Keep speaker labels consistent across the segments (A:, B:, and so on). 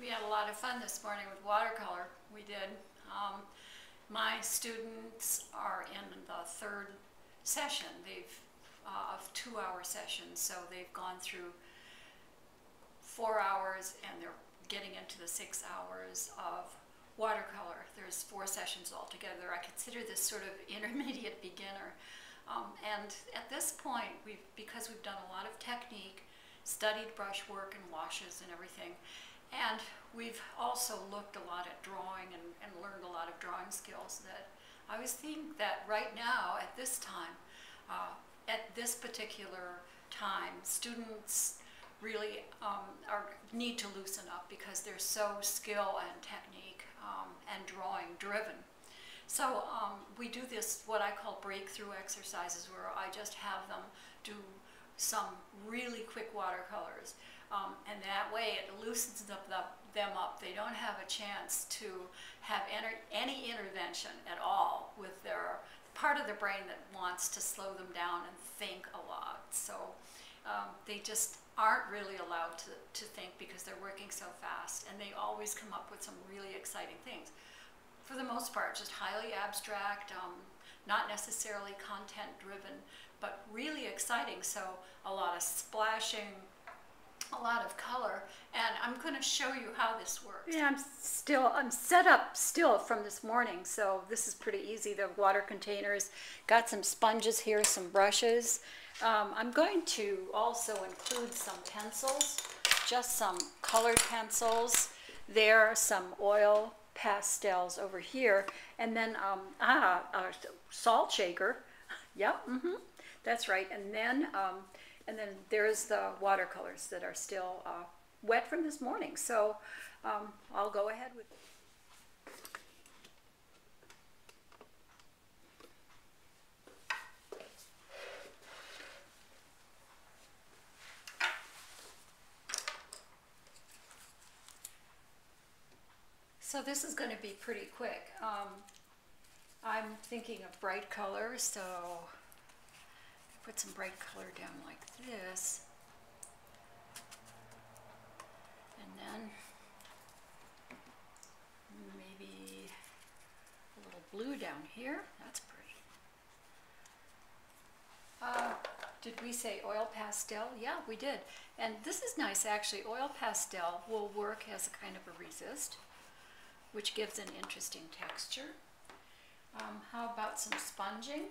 A: We had a lot of fun this morning with watercolor. We did. My students are in the third session. Of 2-hour sessions, so they've gone through 4 hours and they're getting into the 6 hours of watercolor. There's 4 sessions altogether. I consider this sort of intermediate beginner. And at this point, because we've done a lot of technique, studied brushwork and washes and everything, and we've also looked a lot at drawing and learned a lot of drawing skills, that I was thinking that right now, at this time, at this particular time, students really need to loosen up because they're so skill and technique and drawing driven. So we do this, what I call breakthrough exercises, where I just have them do some really quick watercolors. And that way it loosens them up. They don't have a chance to have any intervention at all with their part of the brain that wants to slow them down and think a lot. So they just aren't really allowed to think because they're working so fast, and they always come up with some really exciting things. For the most part, just highly abstract, not necessarily content driven, but really exciting. So a lot of splashing, a lot of color, and I'm going to show you how this works. Yeah, I'm set up still from this morning, so this is pretty easy. The water containers, got some sponges here, some brushes. I'm going to also include some pencils, just some colored pencils. There are some oil pastels over here, and then a salt shaker. Yep, that's right. And then there's the watercolors that are still wet from this morning. So I'll go ahead with it. So this is going to be pretty quick. I'm thinking of bright colors, so put some bright color down like this, and then maybe a little blue down here. That's pretty. Did we say oil pastel? Yeah, we did. And this is nice, actually. Oil pastel will work as a kind of a resist, which gives an interesting texture. How about some sponging?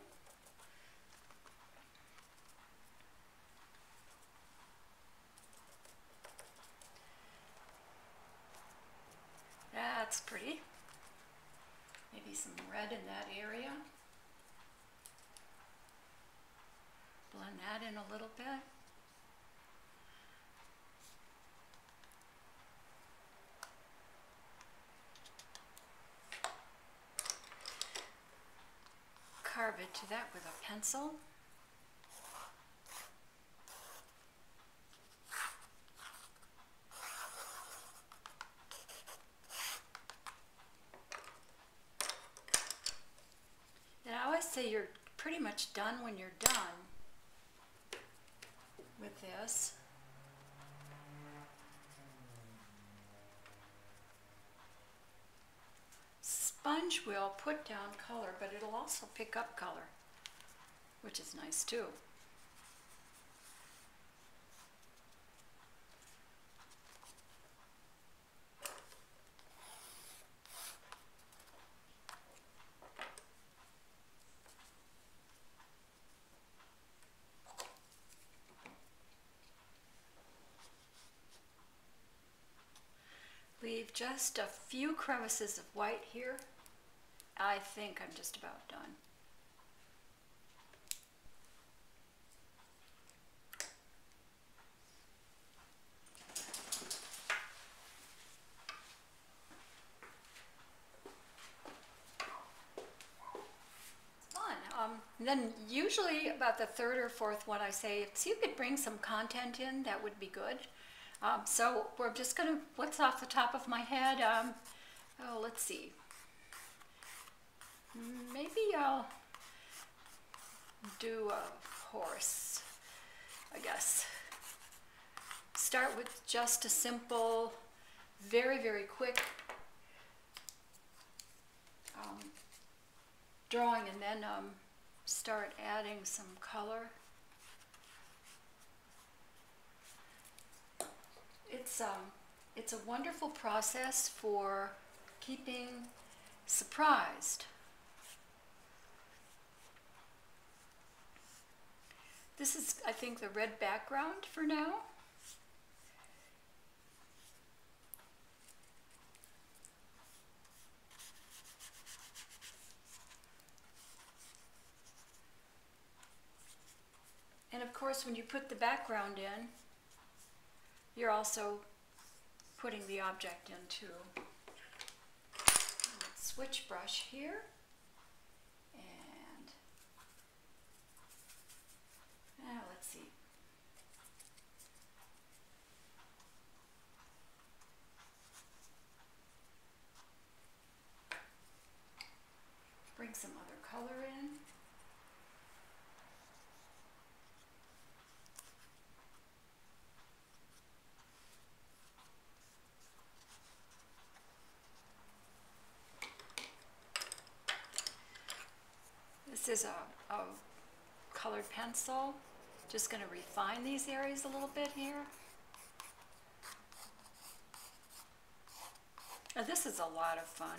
A: That's pretty. Maybe some red in that area. Blend that in a little bit. Carve it to that with a pencil. And I always say you're pretty much done when you're done with this. Sponge will put down color, but it'll also pick up color, which is nice too. Leave just a few crevices of white here. I think I'm just about done. It's fun. Then usually about the third or fourth one I say, if you could bring some content in, that would be good. So we're just going to, what's off the top of my head? Oh, let's see. Maybe I'll do a horse, I guess. Start with just a simple very, very quick drawing, and then start adding some color. It's a wonderful process for keeping surprised. This is, I think, the red background for now. And of course, when you put the background in, you're also putting the object in too. Let's switch brush here, and now let's see. Bring some other color in. This is a colored pencil. Just going to refine these areas a little bit here. Now, this is a lot of fun.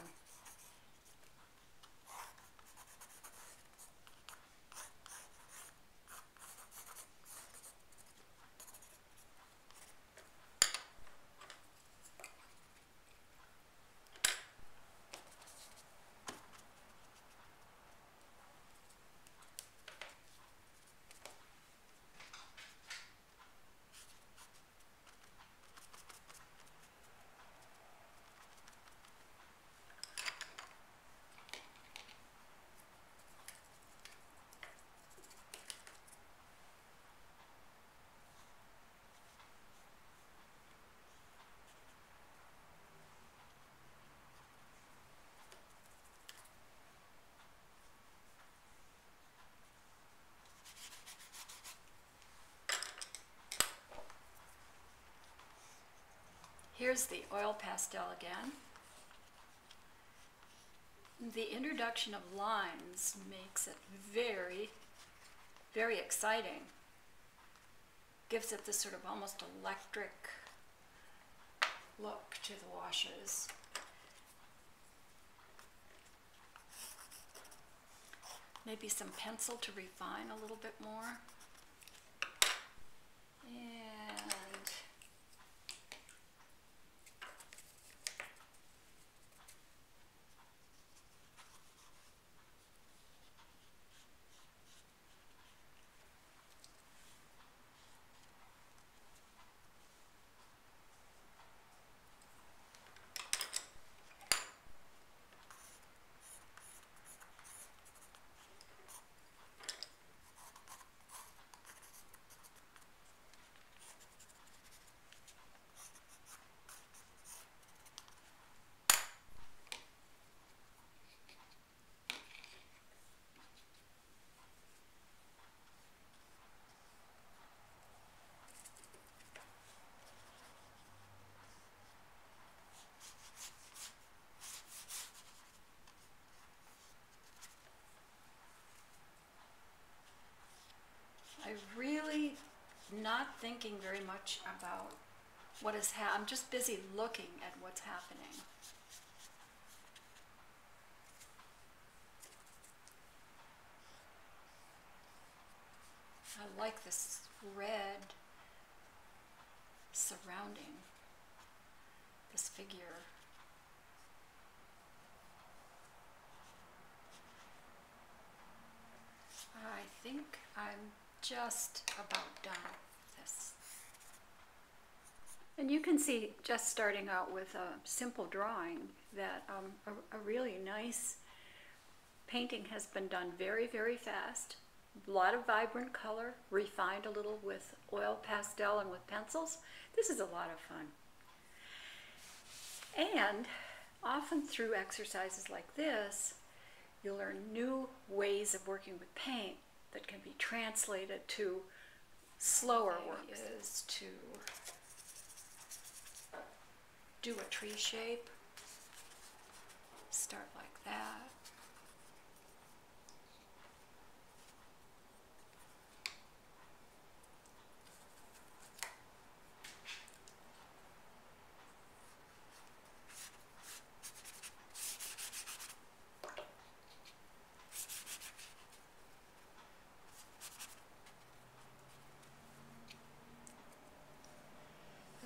A: Here's the oil pastel again. The introduction of lines makes it very, very exciting. Gives it this sort of almost electric look to the washes. Maybe some pencil to refine a little bit more. And really not thinking very much about what is happening. I'm just busy looking at what's happening. I like this red surrounding this figure. I think I'm just about done with this. And you can see, just starting out with a simple drawing, that a really nice painting has been done very, very fast. A lot of vibrant color, refined a little with oil pastel and with pencils. This is a lot of fun. And often through exercises like this, you'll learn new ways of working with paint that can be translated to slower work. Is to do a tree shape. Start like that.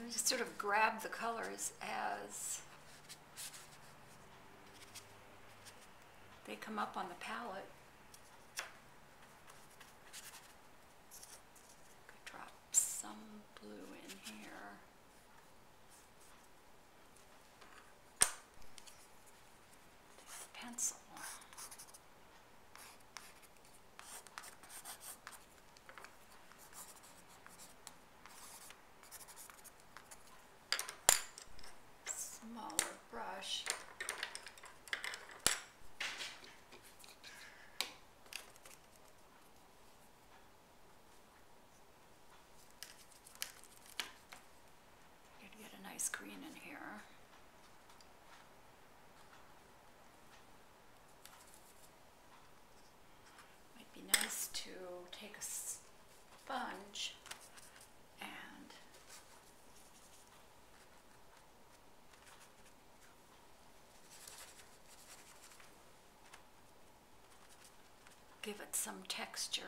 A: And just sort of grab the colors as they come up on the palette. Could drop some blue in here. Pencil. Smaller brush. Get a nice green in here. Might be nice to take a sponge and give it some texture.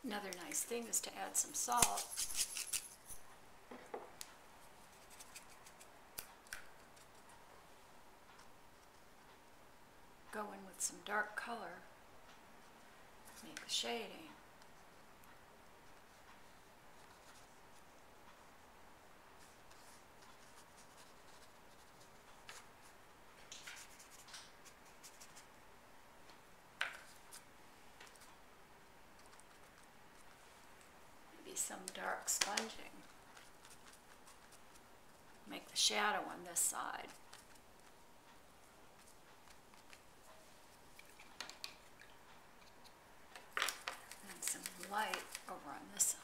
A: Another nice thing is to add some salt. Go in with some dark color, make the shading. Some dark sponging. Make the shadow on this side. And some light over on this side.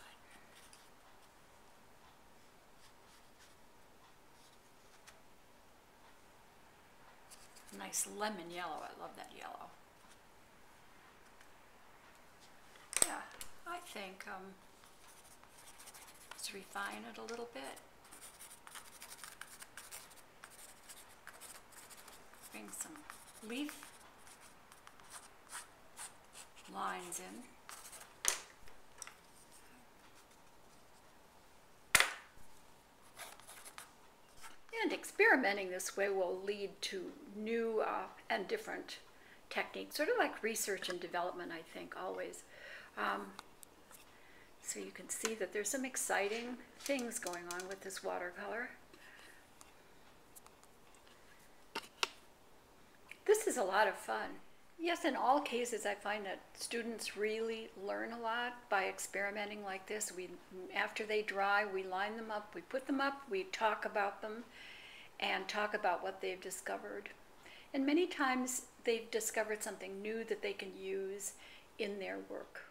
A: Nice lemon yellow. I love that yellow. Yeah, I think let's refine it a little bit. Bring some leaf lines in. And experimenting this way will lead to new and different techniques, sort of like research and development, I think, always. So you can see that there's some exciting things going on with this watercolor. This is a lot of fun. Yes, in all cases I find that students really learn a lot by experimenting like this. After they dry, we line them up, we put them up, we talk about them and talk about what they've discovered. And many times they've discovered something new that they can use in their work.